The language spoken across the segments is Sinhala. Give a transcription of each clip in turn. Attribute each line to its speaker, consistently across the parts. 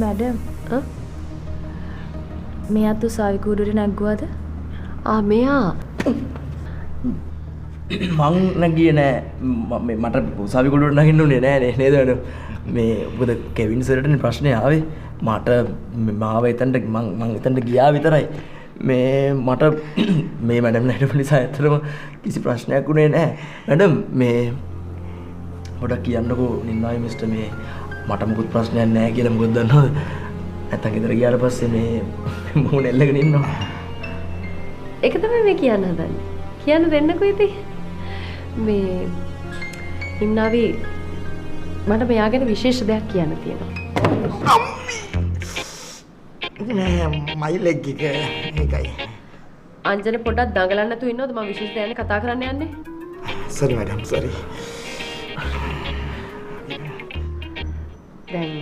Speaker 1: මැඩම් මෙයාත් උසාවි කූඩුවට නැග්ගුවද?
Speaker 2: මෙයා
Speaker 3: මං නැගියේ නෑ. මට උසාවි කූඩුවට නගින්න උනේ නෑ නේද නේද? මේ මොකද කෙවින් සර්ටනේ ප්‍රශ්නේ ආවේ. මට මාව එතනට මං එතනට ගියා විතරයි. මේ මට මේ මැඩම් නැටපු නිසා ඇත්තටම කිසි ප්‍රශ්නයක් උනේ නෑ. මැඩම් මේ පොඩක් කියන්නකෝ නින්නායි මිස්ටර් මේ මට මොකුත් ප්‍රශ්නයක් නෑ කියලා. මොකද දන්නවද? නැත්තම් ගෙදර ගියාට පස්සේ මේ මූණ එල්ලගෙන ඉන්නවා.
Speaker 2: ඒක තමයි මේ කියන්න හදන්නේ. කියන්න දෙන්නකෝ ඉතින්. මේ ඉන්නාවි මට මෙයා ගැන විශේෂ දෙයක් කියන්න තියෙනවා.
Speaker 4: නෑ මයි ලෙග් එක මේකයි.
Speaker 2: අංජන පොඩ්ඩක් දඟලන්න නැතුව ඉන්නවද? මම විශේෂ දෙයක් කතා කරන්න යන්නේ.
Speaker 4: සරි මැඩම් සරි.
Speaker 2: දැන්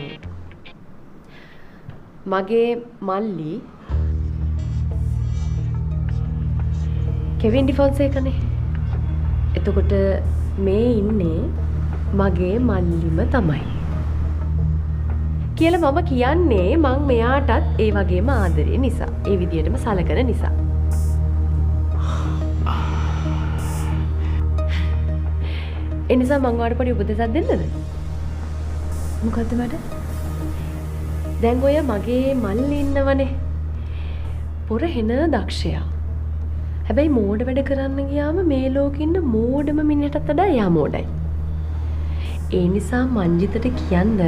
Speaker 2: මගේ මල්ලි කෙවින් ඩිෆොන්සේකනේ. එතකොට මේ ඉන්නේ මගේ මල්ලිම තමයි කියලා මම කියන්නේ. මං මෙයාටත් ඒ වගේම ආදරේ නිසා, ඒ විදියටම සලකන නිසා. ඒ නිසා මං ඔයාලට පොඩි උපදෙසක් දෙන්නද?
Speaker 1: මොකද්ද මට?
Speaker 2: දැන් ඔය මගේ මල්ලි ඉන්නවනේ. පොර හෙන දක්ෂයා. හැබැයි මෝඩ වැඩ කරන්න ගියාම මේ ලෝකෙ ඉන්න මෝඩම මිනිහටත් වඩා එයා මෝඩයි. ඒ නිසා මංජිතට කියන්න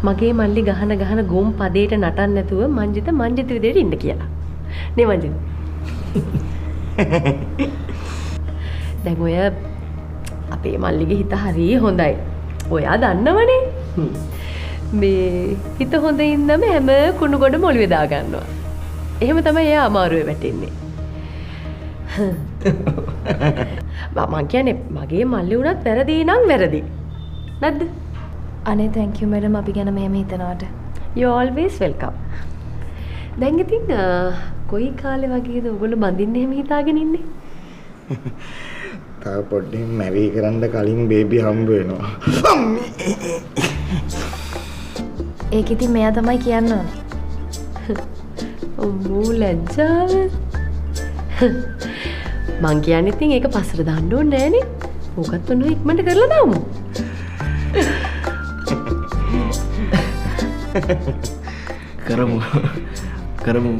Speaker 2: මගේ මල්ලි ගහන ගොම් පදේට නටන්න නැතුව මංජිත විදියට ඉන්න කියලා. නේ මංජිත? දැන් ඔය අපේ මල්ලිගේ හිත හරි හොඳයි. ඔයා දන්නවනේ. මේ හිත හොඳ ඉන්නම හැම කුණු ගොඩම ඔළුවේ දා ගන්නවා. එහෙම තමයි එයා අමාරුවේ වැටෙන්නේ. මම කියන්නේ මගේ මල්ලි උනත් වැරදි නම් වැරදි. නැද්ද?
Speaker 1: අනේ thank you මැඩම් අපි ගැන මෙහෙම හිතනවාට.
Speaker 2: You always welcome. දැන් ඉතින් කොයි කාලේ වගේද ඔයගොල්ලෝ බඳින්න එහෙම හිතාගෙන ඉන්නේ?
Speaker 4: තව පොඩ්ඩක් මැරි කරන්න කලින් බේබි හම්බ වෙනවා.
Speaker 1: ඒක ඉතින් මෙයා තමයි කියන්න ඕනේ.
Speaker 2: ඔම්මෝ ලැජ්ජාව. මං කියන්නේ ඉතින් ඒක පස්සට දාන්න ඕනේ නෑනේ. ඕකත් ඔන්න ඉක්මනට කරලා දාමු.
Speaker 3: කරමු